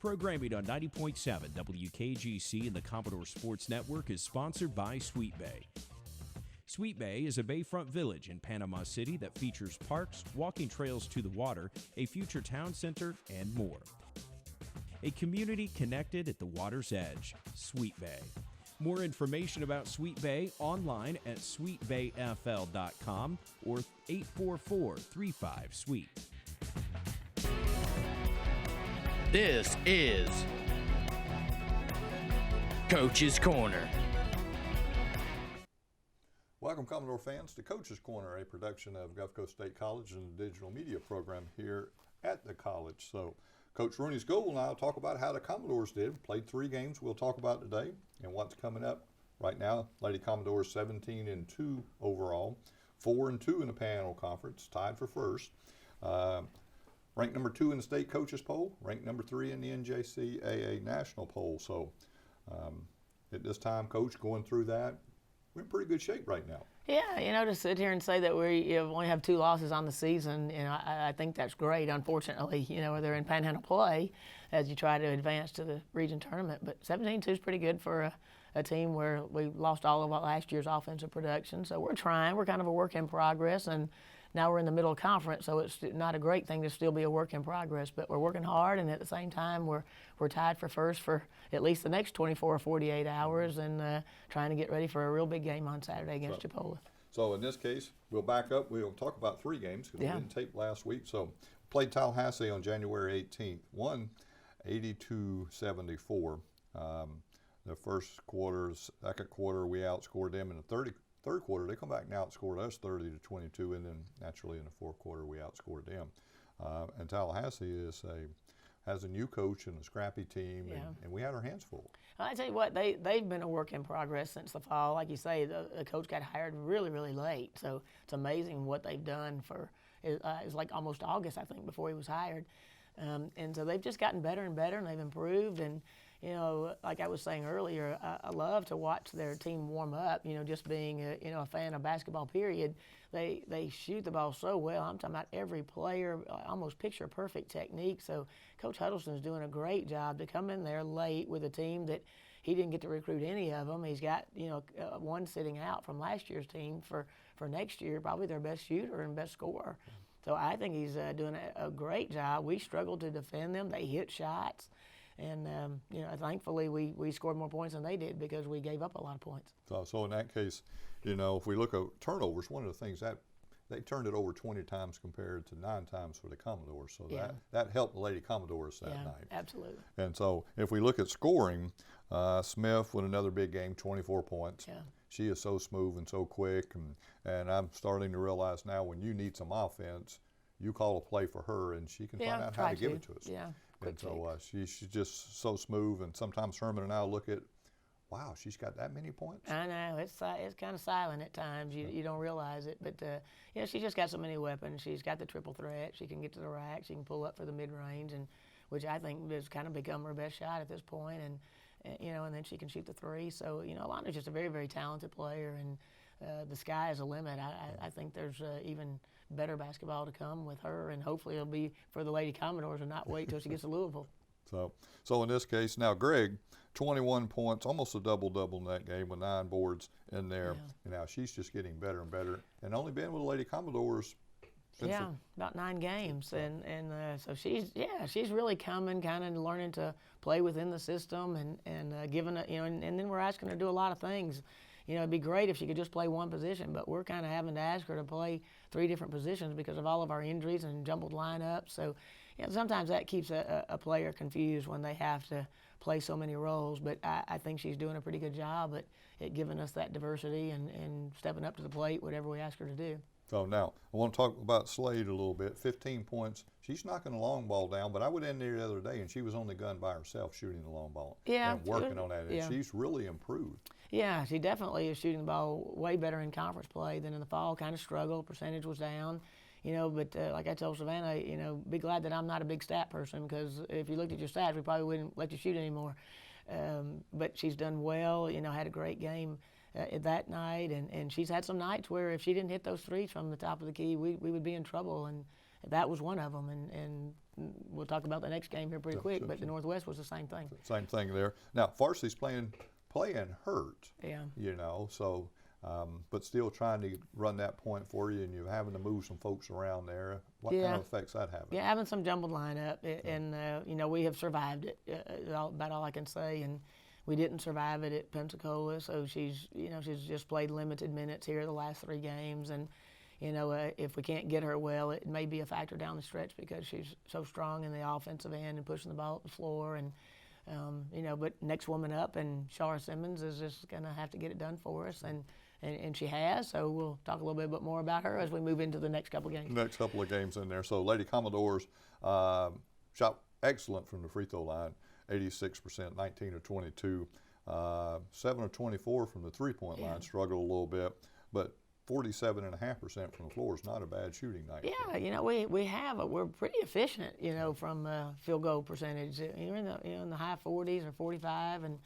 Programming on 90.7 WKGC and the Commodore Sports Network is sponsored by SWEETBAY. SWEETBAY is a bayfront village in Panama City that features parks, walking trails to the water, a future town center, and more. A community connected at the water's edge, SWEETBAY. More information about SWEETBAY online at sweetbayfl.com or 844-35-SWEET. This is Coach's Corner. Welcome, Commodore fans, to Coach's Corner, a production of Gulf Coast State College and the digital media program here at the college. So, Coach Rooney Scovel and I will talk about how the Commodores did. Played 3 games we'll talk about today and what's coming up. Right now, Lady Commodores 17-2 overall, 4-2 in the Panhandle Conference, tied for first. Ranked number 2 in the state coaches poll, ranked number 3 in the NJCAA national poll. So at this time, Coach, going through that, we're in pretty good shape right now. Yeah, to sit here and say that we only have 2 losses on the season, I think that's great. Unfortunately, they're in Panhandle play as you try to advance to the region tournament. But 17-2 is pretty good for a team where we lost all of last year's offensive production. So we're trying. We're kind of a work in progress, and now we're in the middle of conference, so it's not a great thing to still be a work in progress. But we're working hard, and at the same time, we're tied for first for at least the next 24 or 48 hours, and trying to get ready for a real big game on Saturday against Chipola. So in this case, we'll back up. We'll talk about 3 games because we didn't tape last week. So played Tallahassee on January 18th, won 82-74. The first quarter, second quarter, we outscored them in the third quarter. They come back and outscored us 30-22, and then naturally in the fourth quarter we outscored them. And Tallahassee has a new coach and a scrappy team, and we had our hands full. I tell you what, they've been a work in progress since the fall. Like you say, the coach got hired really, really late, so it's amazing what they've done for. It's like almost August, I think, before he was hired, and so they've just gotten better and better, and they've improved. And like I was saying earlier, I love to watch their team warm up. Just being a fan of basketball, period. They shoot the ball so well. I'm talking about every player, almost picture-perfect technique. So Coach Huddleston's doing a great job to come in there late with a team that he didn't get to recruit any of them. He's got one sitting out from last year's team for next year, probably their best shooter and best scorer. So I think he's doing a great job. We struggled to defend them. They hit shots. And, thankfully we scored more points than they did because we gave up a lot of points. So in that case, if we look at turnovers, one of the things that they turned it over 20 times compared to 9 times for the Commodores. So that helped the Lady Commodores that night. Absolutely. And so if we look at scoring, Smith with another big game, 24 points. Yeah. She is so smooth and so quick. And I'm starting to realize now when you need some offense, you call a play for her and she can find out how to give it to us. Yeah. And so she's just so smooth, and sometimes Herman and I look at, wow, she's got that many points. I know, it's kind of silent at times. You don't realize it, but she's just got so many weapons. She's got the triple threat. She can get to the rack. She can pull up for the mid range, and which I think has kind of become her best shot at this point. And then she can shoot the 3. So Alana's just a very, very talented player, and the sky is a limit. I think there's even better basketball to come with her, and hopefully it'll be for the Lady Commodores and not wait till she gets to Louisville. So in this case, now Greg, 21 points, almost a double-double in that game with 9 boards in there. Yeah. And now she's just getting better and better, and only been with the Lady Commodores since about 9 games. And so she's really coming, kind of learning to play within the system and giving it, and then we're asking her to do a lot of things. It'd be great if she could just play one position, but we're kind of having to ask her to play 3 different positions because of all of our injuries and jumbled lineups. So, sometimes that keeps a player confused when they have to play so many roles. But I think she's doing a pretty good job at giving us that diversity and stepping up to the plate, whatever we ask her to do. So now, I want to talk about Slade a little bit. 15 points. She's knocking the long ball down, but I went in there the other day, and she was on the gun by herself shooting the long ball and working on that. And she's really improved. Yeah, she definitely is shooting the ball way better in conference play than in the fall. Kind of struggled. Percentage was down. But like I told Savannah, be glad that I'm not a big stat person, because if you looked at your stats, we probably wouldn't let you shoot anymore. But she's done well, had a great game that night, and she's had some nights where if she didn't hit those 3s from the top of the key, we would be in trouble, and that was one of them, and we'll talk about the next game here pretty quick. But the Northwest was the same thing. Same thing there. Now, Farsi's playing hurt. Yeah. You know, so but still trying to run that point for you, and you're having to move some folks around there. What kind of effects that having? Yeah, having some jumbled lineup, and you know, we have survived it. About all I can say. And we didn't survive it at Pensacola, so she's just played limited minutes here the last 3 games, and you know, if we can't get her well, it may be a factor down the stretch because she's so strong in the offensive end and pushing the ball up the floor, and you know, but next woman up, and Shara Simmons is just gonna have to get it done for us, and she has. So we'll talk a little bit more about her as we move into the next couple of games. Next couple of games in there. So Lady Commodores shot excellent from the free throw line. 86%, 19 of 22, 7 of 24 from the three-point line. Struggled a little bit, but 47.5% from the floor is not a bad shooting night. Yeah, you know, we're pretty efficient, you know, from field goal percentage. You're in the high 40s or 45, and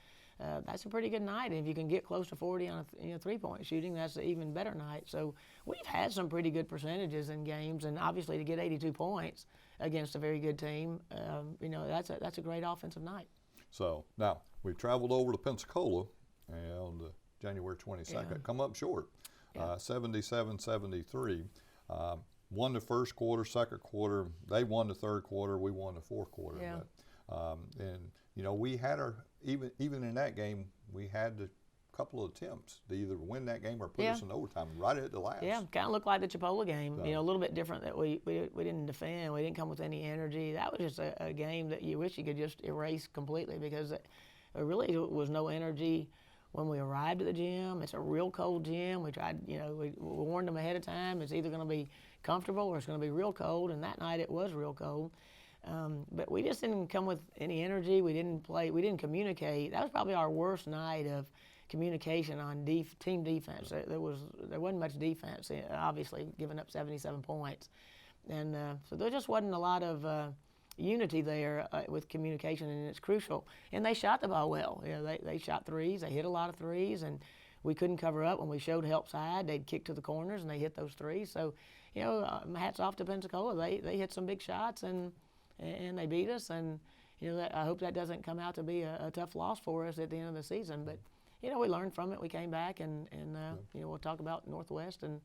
that's a pretty good night. And if you can get close to 40 on a three-point shooting, that's an even better night. So we've had some pretty good percentages in games, and obviously to get 82 points against a very good team, you know, that's a great offensive night. So now we traveled over to Pensacola, and on January 22nd, come up short, 77-73. Won the first quarter, second quarter. They won the third quarter. We won the fourth quarter. Yeah. But, and you know, we had even in that game, we had a couple of attempts to either win that game or put us in overtime right at the last. Yeah, kind of looked like the Chipola game. So, you know, a little bit different that we didn't defend. We didn't come with any energy. That was just a game that you wish you could just erase completely because there really was no energy when we arrived at the gym. It's a real cold gym. We tried, you know, we warned them ahead of time. It's either going to be comfortable or it's going to be real cold. And that night it was real cold. But we just didn't come with any energy. We didn't play. We didn't communicate. That was probably our worst night of communication on team defense. There wasn't much defense, obviously, giving up 77 points. And so there just wasn't a lot of unity there with communication, and it's crucial. And they shot the ball well. You know, they shot threes. They hit a lot of threes, and we couldn't cover up. When we showed help side, they'd kick to the corners, and they hit those threes. So, you know, hats off to Pensacola. They hit some big shots, and they beat us. And, you know, I hope that doesn't come out to be a tough loss for us at the end of the season. But, you know, we learned from it. We came back, and you know, we'll talk about Northwest. And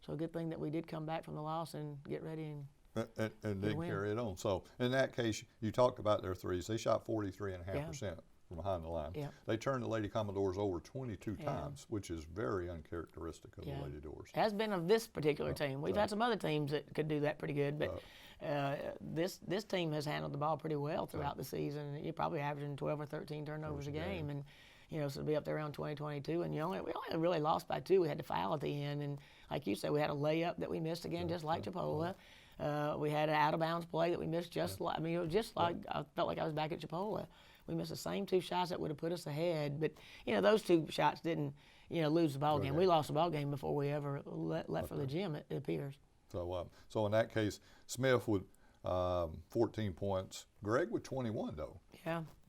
so a good thing that we did come back from the loss and get ready and then carry it on. So in that case, you talked about their threes. They shot 43.5% from behind the line. Yeah. They turned the Lady Commodores over 22 times, which is very uncharacteristic of the Lady Doors. Has been of this particular team. We've had some other teams that could do that pretty good, but this team has handled the ball pretty well throughout the season. You're probably averaging 12 or 13 turnovers a game, and you know, so to be up there around 2022, and we only really lost by 2. We had to foul at the end, and like you said, we had a layup that we missed again, just like Chipola. We had an out of bounds play that we missed, just like it was just like I felt like I was back at Chipola. We missed the same 2 shots that would have put us ahead, but you know, those 2 shots didn't, you know, lose the ball game. We lost the ball game before we ever left for the gym. It appears. So, so in that case, Smith with 14 points, Greg with 21 though.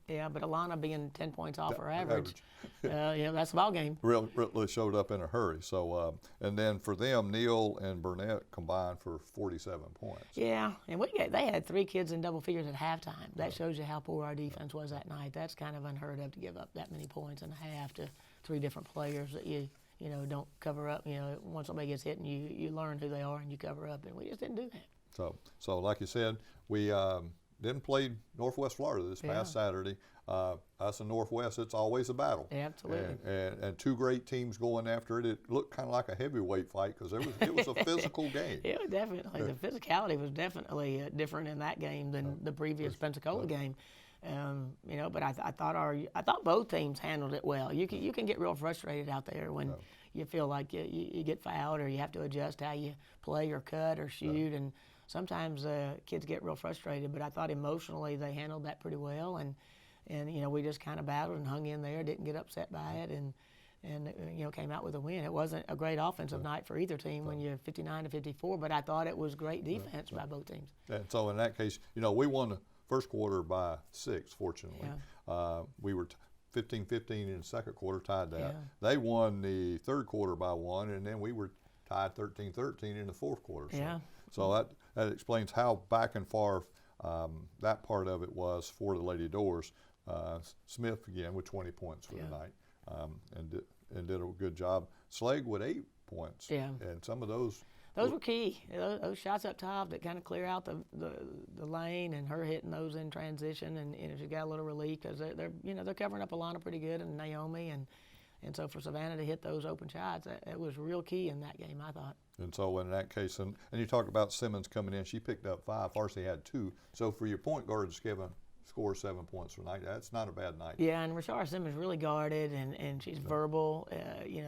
Yeah, but Alana being 10 points off her average, you know, that's the ball game. Really showed up in a hurry. So, and then for them, Neal and Burnett combined for 47 points. Yeah, and they had 3 kids in double figures at halftime. That shows you how poor our defense was that night. That's kind of unheard of to give up that many points in a half to 3 different players that you know don't cover up. You know, once somebody gets hit, and you learn who they are and you cover up, and we just didn't do that. So like you said, we then played Northwest Florida this past Saturday. Us in Northwest, it's always a battle. Yeah, absolutely. And 2 great teams going after it. It looked kind of like a heavyweight fight because it was a physical game. Yeah, definitely. The physicality was definitely different in that game than the previous Pensacola game. You know, but I thought both teams handled it well. You can get real frustrated out there when you feel like you get fouled or you have to adjust how you play or cut or shoot, and sometimes kids get real frustrated. But I thought emotionally they handled that pretty well, and you know, we just kind of battled and hung in there, didn't get upset by it, and you know, came out with a win. It wasn't a great offensive night for either team when you're 59-54, but I thought it was great defense by both teams. And so in that case, you know, we won the first quarter by 6, fortunately. We were 15-15 in the second quarter, tied that. They won the third quarter by 1, and then we were tied 13-13 in the fourth quarter. So that explains how back and forth that part of it was for the Lady Doors. Smith again with 20 points for the night, and did a good job. Slade with 8 points. Yeah. And some of those. Those were key. Those shots up top that kind of clear out the lane, and her hitting those in transition, and she got a little relief because they're covering up Alana pretty good, and Naomi, and so for Savannah to hit those open shots, it was real key in that game, I thought. And so in that case, and you talk about Simmons coming in, she picked up 5. Farsi had 2. So for your point guards given score 7 points tonight, that's not a bad night. Yeah, and Rashard Simmons really guarded, and she's verbal.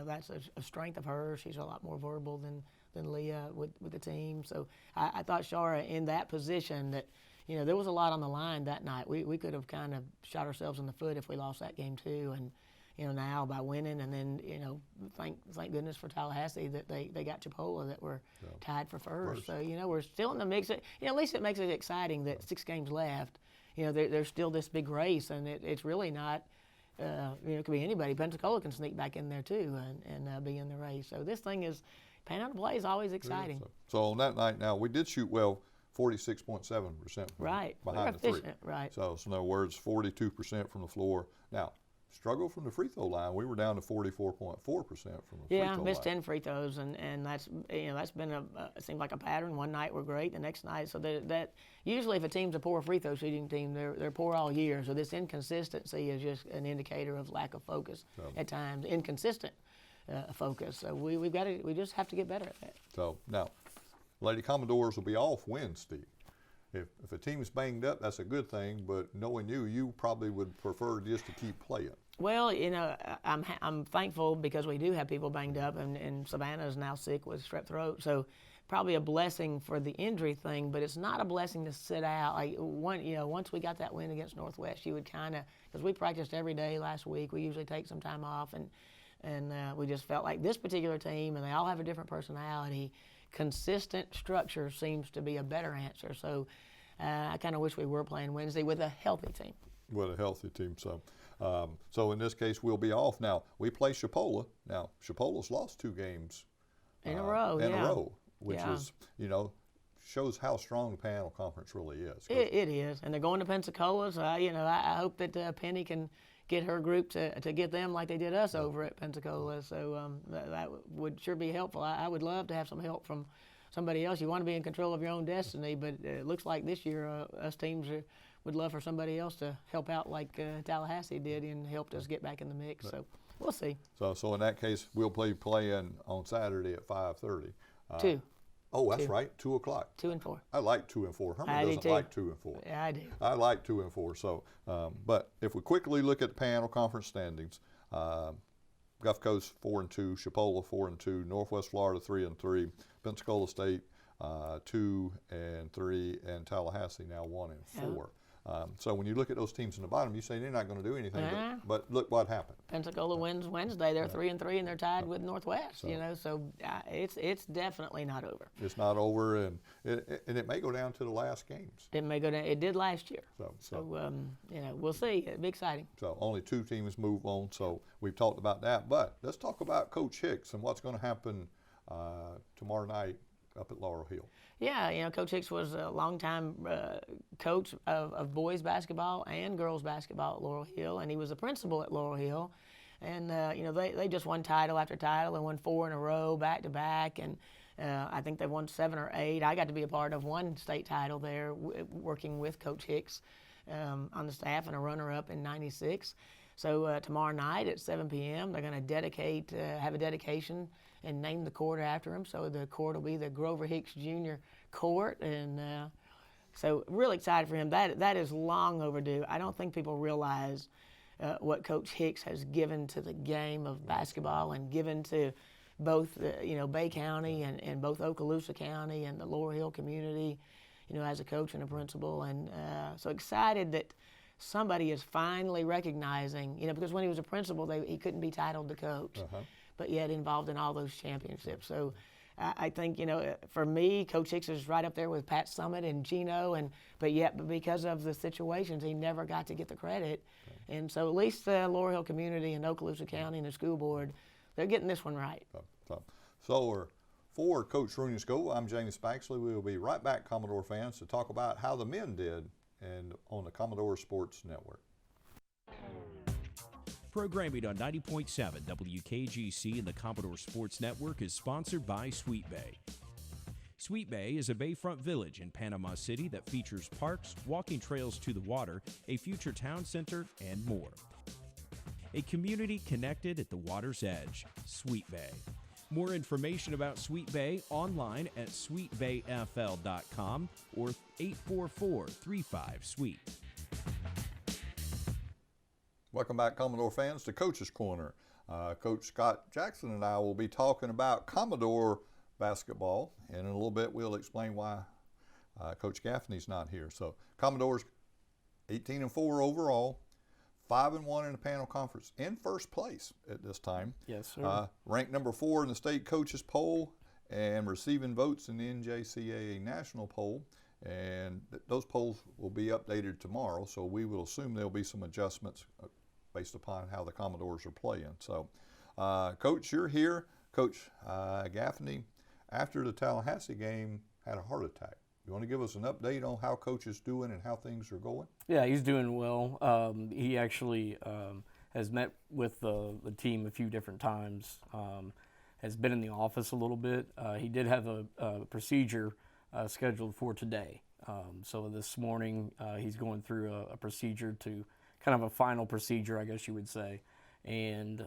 That's a strength of hers. She's a lot more verbal than Leah with the team. So I thought Shara in that position that, there was a lot on the line that night. We could have kind of shot ourselves in the foot if we lost that game too. And, now by winning, and then, thank goodness for Tallahassee that they got Chipola that were tied for first. So, we're still in the mix. At least it makes it exciting that 6 games left. There's still this big race, and it's really not, it could be anybody. Pensacola can sneak back in there too and be in the race. So this thing is, paying out to play is always exciting. So on that night now, we did shoot well, 46.7% right. behind the three. Right. So in other words, 42% from the floor. Now, struggle from the free throw line. We were down to 44.4% from the free throw line. Yeah, missed 10 free throws, and that's that's been it seemed like a pattern. One night we're great, the next night. So that usually if a team's a poor free throw shooting team, they're poor all year. So this inconsistency is just an indicator of lack of focus at times, inconsistent focus. So we just have to get better at that. So now, Lady Commodores will be off Wednesday. If a team's banged up, that's a good thing. But knowing you probably would prefer just to keep playing. Well, I'm thankful because we do have people banged up, and Savannah is now sick with strep throat. So probably a blessing for the injury thing, but it's not a blessing to sit out. Once we got that win against Northwest, you would kind of, because we practiced every day last week. We usually take some time off, and we just felt like this particular team, and they all have a different personality. Consistent structure seems to be a better answer. So I kind of wish we were playing Wednesday with a healthy team. With a healthy team, so in this case we'll be off. Now we play Chipola. Now Chipola's lost 2 games in a row, which is shows how strong the Panhandle Conference really is. It is, and they're going to Pensacola. So I hope that Penny can get her group to get them like they did us over at Pensacola. So that would sure be helpful. I would love to have some help from somebody else. You want to be in control of your own destiny, but it looks like this year us teams would love for somebody else to help out like Tallahassee did and helped us get back in the mix. So we'll see. So in that case, we'll play playing on Saturday at 5:30. 2. Oh, that's right, 2 o'clock. 2 and 4. I like 2 and 4. Herman I do doesn't too. like 2 and 4. Yeah, I do. I like 2 and 4. So, but if we quickly look at the Panhandle Conference standings, Gulf Coast 4 and 2, Chipola 4 and 2, Northwest Florida 3 and 3, Pensacola State 2 and 3, and Tallahassee now 1 and 4. So when you look at those teams in the bottom, you say they're not going to do anything. But look what happened. Pensacola wins Wednesday. They're 3 and 3, and they're tied with Northwest. So it's definitely not over. It's not over, and it may go down to the last games. It may go down. It did last year. So we'll see. It'll be exciting. So only 2 teams move on. So we've talked about that. But let's talk about Coach Hicks and what's going to happen tomorrow night up at Laurel Hill. Yeah, Coach Hicks was a longtime coach of boys basketball and girls basketball at Laurel Hill, and he was a principal at Laurel Hill. And, they just won title after title. They won 4 in a row, back to back, and I think they've won 7 or 8. I got to be a part of one state title there working with Coach Hicks on the staff and a runner-up in '96. So tomorrow night at 7 p.m., they're going to have a dedication and name the court after him. So the court will be the Grover Hicks Jr. Court, and so really excited for him. That is long overdue. I don't think people realize what Coach Hicks has given to the game of basketball and given to both Bay County and both Okaloosa County and the Laurel Hill community, as a coach and a principal, and so excited that somebody is finally recognizing, because when he was a principal, he couldn't be titled the coach, but yet involved in all those championships. So I think, for me, Coach Hicks is right up there with Pat Summit and Gino, but because of the situations, he never got to get the credit. And so at least the Laurel Hill community and Okaloosa County and the school board, they're getting this one right. So we're For Coach Rooney Scovel, I'm James BAXLEY. We will be right back, Commodore fans, to talk about how the men did and on the Commodore Sports Network. Programming on 90.7 WKGC and the Commodore Sports Network is sponsored by SWEETBAY. SWEETBAY is a bayfront village in Panama City that features parks, walking trails to the water, a future town center, and more. A community connected at the water's edge, SWEETBAY. More information about SWEETBAY online at sweetbayfl.com or 844-35-SWEET. Welcome back, Commodore fans, to Coach's Corner. Coach Scott Jackson and I will be talking about Commodore basketball, and in a little bit we'll explain why Coach Gaffney's not here. So Commodores 18-4 overall, 5-1 in the panel conference, in first place at this time. Yes, sir. Ranked number 4 in the state coaches poll and receiving votes in the NJCAA national poll. And those polls will be updated tomorrow, so we will assume there'll be some adjustments based upon how the Commodores are playing. So, Coach, you're here. Coach Gaffney, after the Tallahassee game, had a heart attack. You want to give us an update on how Coach is doing and how things are going? Yeah, he's doing well. He actually has met with the team a few different times, has been in the office a little bit. He did have a procedure scheduled for today. So this morning he's going through a procedure to kind of a final procedure, I guess you would say. And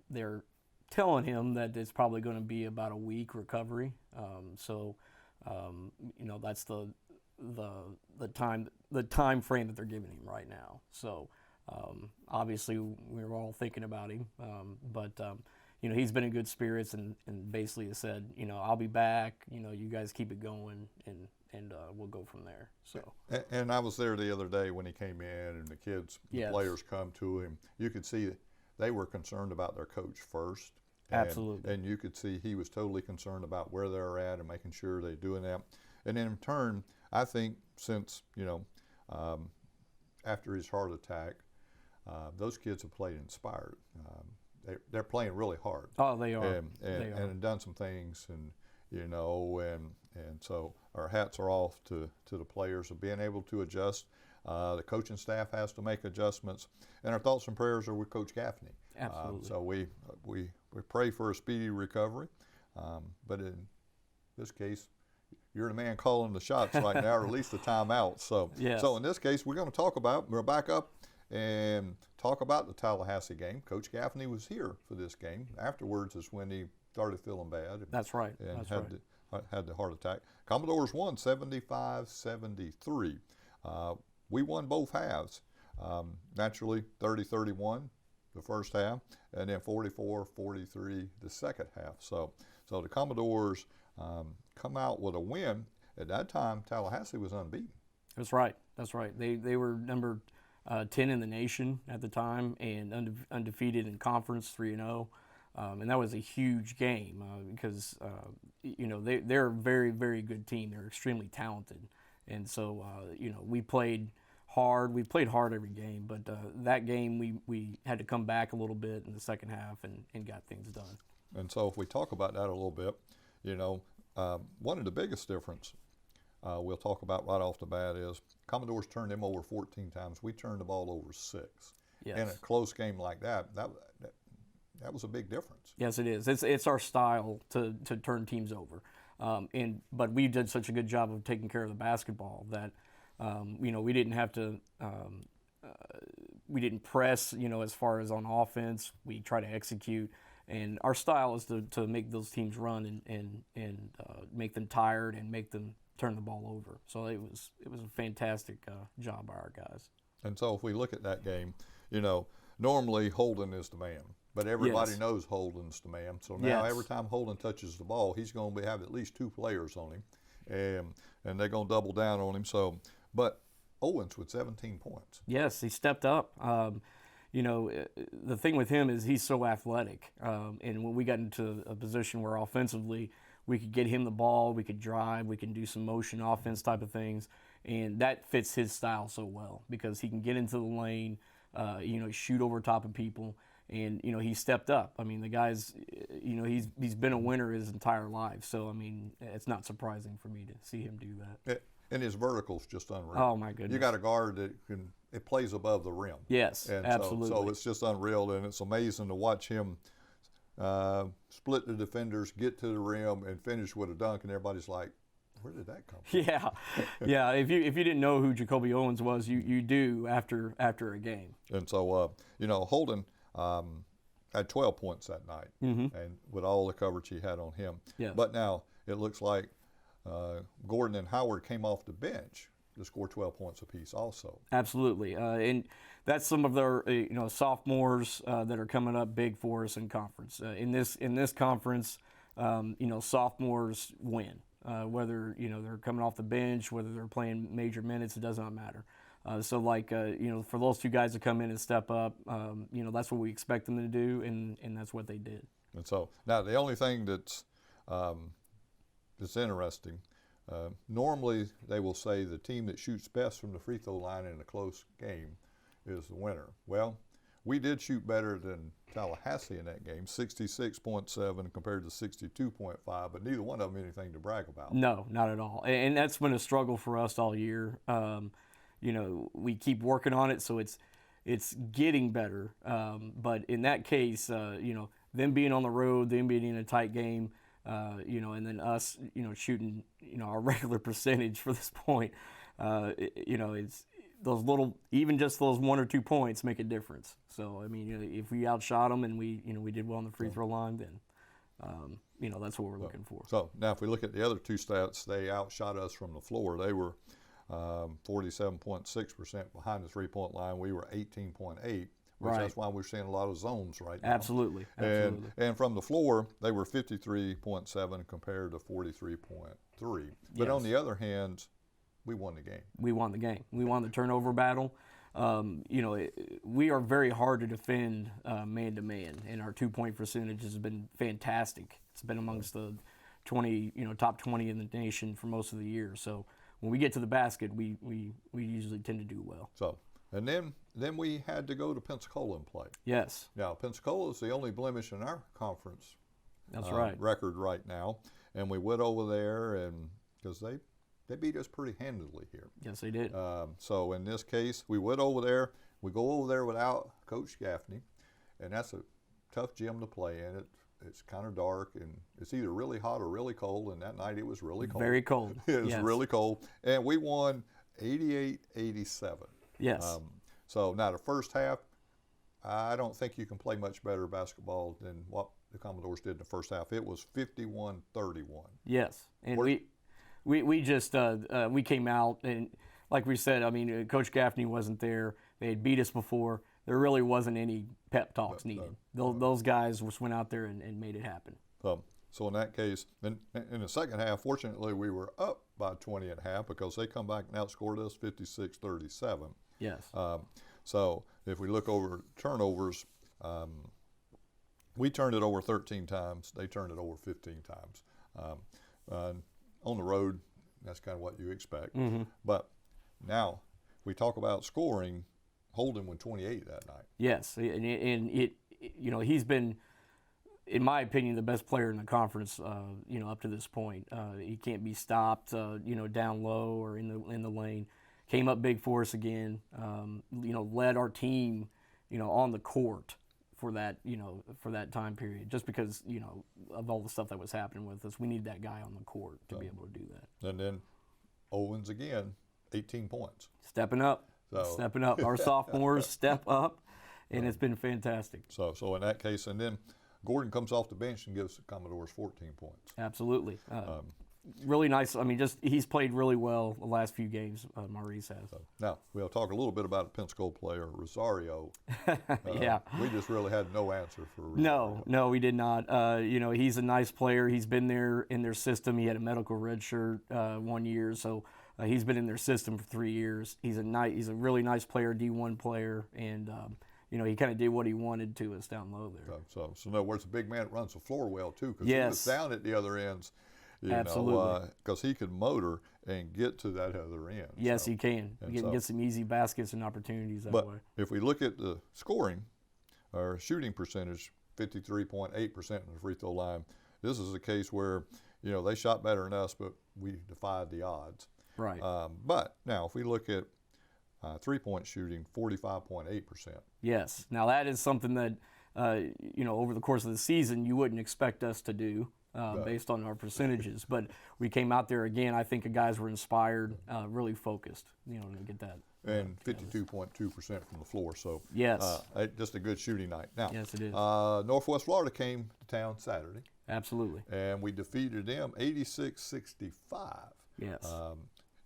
they're telling him that it's probably going to be about a week recovery. You know, that's the time frame that they're giving him right now. So obviously we're all thinking about him, but you know, he's been in good spirits and basically has said, you know, I'll be back. You know, you guys keep it going, and we'll go from there. So. And I was there the other day when he came in, and the kids, the players come to him. You could see they were concerned about their coach first. Absolutely. And you could see he was totally concerned about where they're at and making sure they're doing that. And in turn, I think since, you know, after his heart attack, those kids have played inspired. They're playing really hard. Oh, they are. And done some things, and you know, and so our hats are off to the players of being able to adjust. The coaching staff has to make adjustments, and our thoughts and prayers are with Coach Gaffney. Absolutely. So we pray for a speedy recovery, but in this case, you're the man calling the shots right now, or at least the timeout. So, yes. So in this case, we're going to we'll back up and talk about the Tallahassee game. Coach Gaffney was here for this game. Afterwards is when he started feeling bad. That's right. And had the heart attack. Commodores won 75-73. We won both halves. Naturally, 30-31 the first half, and then 44-43 the second half. So the Commodores come out with a win. At that time, Tallahassee was unbeaten. That's right. They were number 10 in the nation at the time, and undefeated in conference, 3-0. And that was a huge game because you know, they're a very, very good team. They're extremely talented, and so you know, we played hard. We played hard every game, but that game we had to come back a little bit in the second half and got things done. And so if we talk about that a little bit, you know, one of the biggest difference we'll talk about right off the bat is Commodores turned them over 14 times. We turned the ball over 6. Yes. In a close game like that was a big difference. Yes, it is. It's our style to turn teams over, but we did such a good job of taking care of the basketball that you know, we didn't have to. We didn't press, you know, as far as on offense. We try to execute, and our style is to make those teams run and make them tired and make them turn the ball over. So it was a fantastic job by our guys. And so if we look at that game, you know, normally Holden is the man, but everybody knows Holden's the man. So now every time Holden touches the ball, he's going to have at least 2 players on him, and they're going to double down on him. So, but Owens with 17 points. Yes, he stepped up. You know, the thing with him is he's so athletic, and when we got into a position where offensively we could get him the ball, we could drive, we can do some motion offense type of things, and that fits his style so well because he can get into the lane, you know, shoot over top of people, And he stepped up. I mean, the guy's, he's been a winner his entire life. So I mean, it's not surprising for me to see him do that. And his vertical's just unreal. Oh my goodness! You got a guard that it plays above the rim. Yes, and absolutely. So it's just unreal, and it's amazing to watch him split the defenders, get to the rim, and finish with a dunk. And everybody's like, "Where did that come from?" Yeah, yeah. If you didn't know who Jacoby Owens was, you do after a game. And so Holden had 12 points that night, and with all the coverage he had on him. Yes. But now it looks like Gordon and Howard came off the bench to score 12 points apiece also. Absolutely, and that's some of their sophomores that are coming up big for us in conference. In this conference, sophomores win. Whether they're coming off the bench, whether they're playing major minutes, it does not matter. So for those two guys to come in and step up, that's what we expect them to do, and that's what they did. And so now the only thing that's interesting, normally they will say the team that shoots best from the free throw line in a close game is the winner. Well, we did shoot better than Tallahassee in that game, 66.7 compared to 62.5, but neither one of them anything to brag about. No, not at all. And that's been a struggle for us all year. We keep working on it, so it's getting better. But in that case, them being on the road, them being in a tight game, and then us, shooting, our regular percentage for this point, it's those little, even just those 1 or 2 points make a difference. So, I mean, if we outshot them and we did well on the free throw line, then, that's what we're looking for. So now if we look at the other two stats, they outshot us from the floor. They were 47.6% behind the three-point line. We were 18.8%, which Right. That's why we're seeing a lot of zones right now. Absolutely. And from the floor, they were 53.7 compared to 43.3. But on the other hand, we won the game. We won the game. We won the turnover battle. We are very hard to defend man-to-man, and our two-point percentage has been fantastic. It's been amongst the top 20 in the nation for most of the year. So when we get to the basket, we usually tend to do well. So, and then we had to go to Pensacola and play. Yes. Now, Pensacola is the only blemish in our conference That's right. record right now, and we went over there and because they beat us pretty handily here. Yes, they did. So in this case, we went over there. We go over there without Coach Gaffney, and that's a tough gym to play in. It's kind of dark, and it's either really hot or really cold, and that night it was really cold. Very cold. It was really cold, and we won 88-87. Yes. So now the first half, I don't think you can play much better basketball than what the Commodores did in the first half. It was 51-31. Yes, and we just we came out, and like we said, I mean, Coach Gaffney wasn't there. They had beat us before. There really wasn't any pep talks needed. Those guys just went out there and made it happen. So in that case, in the second half, fortunately, we were up by 20 at half because they come back and outscored us 56-37. Yes. So if we look over turnovers, we turned it over 13 times. They turned it over 15 times. On the road, that's kind of what you expect. Mm-hmm. But now we talk about scoring. Holden won 28 that night. Yes, and he's been, in my opinion, the best player in the conference. Up to this point, he can't be stopped. Down low or in the lane. Came up big for us again. Led our team, on the court for that time period. Just because of all the stuff that was happening with us, we need that guy on the court to be able to do that. And then Owens again, 18 points. Stepping up. Our sophomores step up, and it's been fantastic. So in that case, and then Gordon comes off the bench and gives the Commodores 14 points. Absolutely. Really nice. I mean, he's played really well the last few games, Maurice has. So now, we'll talk a little bit about a Pensacola player, Rosario. Yeah. We just really had no answer for Rosario. No, we did not. He's a nice player. He's been there in their system. He had a medical red shirt 1 year, so he's been in their system for 3 years. He's a really nice player, D1 player, and he kind of did what he wanted to us down low there. So in other words, a big man that runs the floor well too, because Yes. he was down at the other ends. Absolutely. Because he could motor and get to that other end. Yes, he can. He can get some easy baskets and opportunities that way. If we look at the scoring, our shooting percentage, 53.8% from the free throw line. This is a case where, they shot better than us, but we defied the odds. Right. But now, if we look at three-point shooting, 45.8%. Yes. Now that is something that, over the course of the season, you wouldn't expect us to do based on our percentages. But we came out there again. I think the guys were inspired, really focused, to get that. And 52.2% from the floor. So yes, just a good shooting night. Now, yes, it is. Northwest Florida came to town Saturday. Absolutely. And we defeated them 86-65. Yes.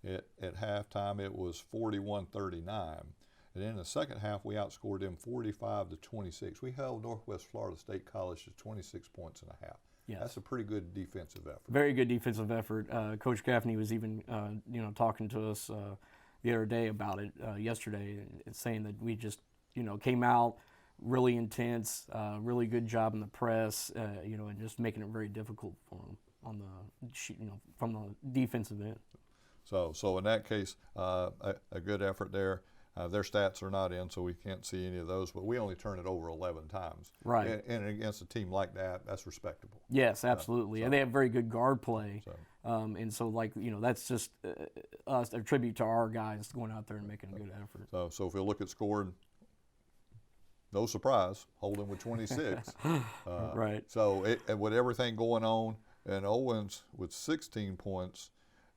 At halftime, it was 41-39. And in the second half, we outscored them 45-26. We held Northwest Florida State College to 26 points and a half. Yes. That's a pretty good defensive effort. Very good defensive effort. Coach Gaffney was even, talking to us the other day about it yesterday, and saying that we just, came out really intense, really good job in the press, and just making it very difficult for them on the, from the defensive end. So in that case, a good effort there. Their stats are not in, so we can't see any of those, but we only turn it over 11 times. Right. And against a team like that, that's respectable. Yes, absolutely. And they have very good guard play. So. And so, that's just us, a tribute to our guys going out there and making a good effort. So if we look at scoring, no surprise, holding with 26. Right. So with everything going on, and Owens with 16 points,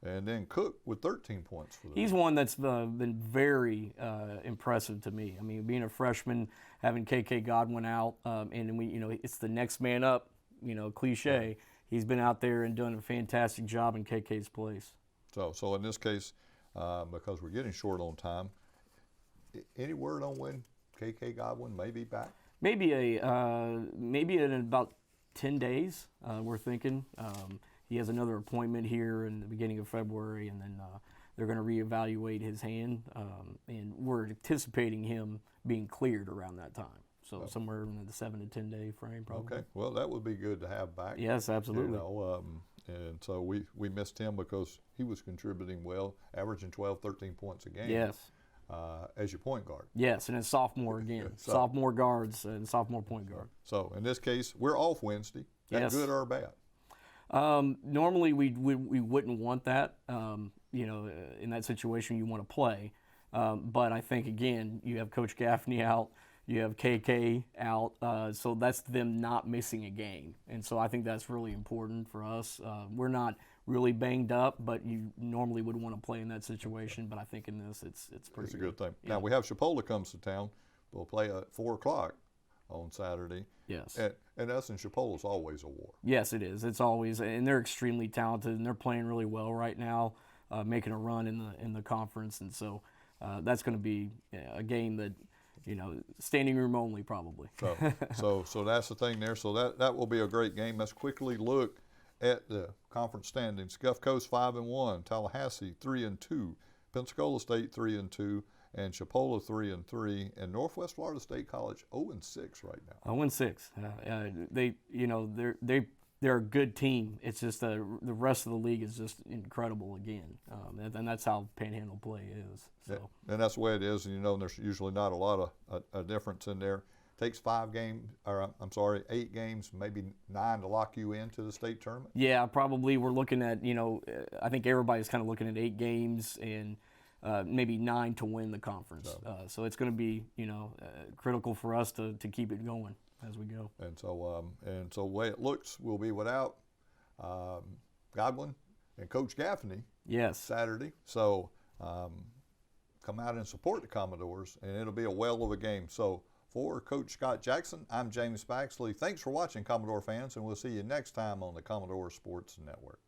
and then Cook with 13 points for them. He's one that's been very impressive to me. I mean, being a freshman, having KK Godwin out, and we, it's the next man up, cliche. Right. He's been out there and done a fantastic job in KK's place. So in this case, because we're getting short on time, any word on when KK Godwin may be back? Maybe in about 10 days. We're thinking. He has another appointment here in the beginning of February, and then they're going to reevaluate his hand, and we're anticipating him being cleared around that time. So somewhere in the 7 to 10 day frame, probably. Okay, well, that would be good to have back. Yes, absolutely. And so we missed him because he was contributing well, averaging 12, 13 points a game. Yes. As your point guard. Yes, and a sophomore again. Sophomore guards and sophomore point guard. So in this case, we're off Wednesday. That good or bad? Normally we wouldn't want that. In that situation you want to play. But I think, again, you have Coach Gaffney out, you have KK out, so that's them not missing a game. And so I think that's really important for us. We're not really banged up, but you normally would want to play in that situation. But I think in this, it's pretty It's a good thing. Yeah. Now, we have Chipola comes to town. We'll play at 4 o'clock on Saturday. Yes. And us and Chipola's always a war. Yes, it is. It's always, and they're extremely talented, and they're playing really well right now, making a run in the conference. And so that's going to be a game that, standing room only probably. So that's the thing there. So that will be a great game. Let's quickly look at the conference standings. Gulf Coast 5-1, Tallahassee 3-2, Pensacola State 3-2, and Chipola 3-3, and Northwest Florida State College 0-6 right now. 0-6. They're a good team. It's just the rest of the league is just incredible again, and that's how Panhandle play is. So. Yeah, and that's the way it is. And there's usually not a lot of difference in there. Takes 8 games, maybe 9 to lock you into the state tournament. Yeah, probably. We're looking at I think everybody's kind of looking at 8 games and maybe 9 to win the conference. So it's going to be critical for us to keep it going as we go. And so the way it looks, we'll be without Godwin and Coach Gaffney. Yes. Saturday. So come out and support the Commodores, and it'll be a whale of a game. So for Coach Scott Jackson, I'm James BAXLEY. Thanks for watching, Commodore fans, and we'll see you next time on the Commodore Sports Network.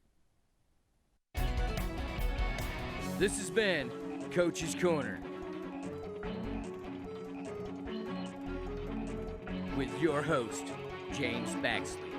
This has been Coach's Corner with your host, James BAXLEY.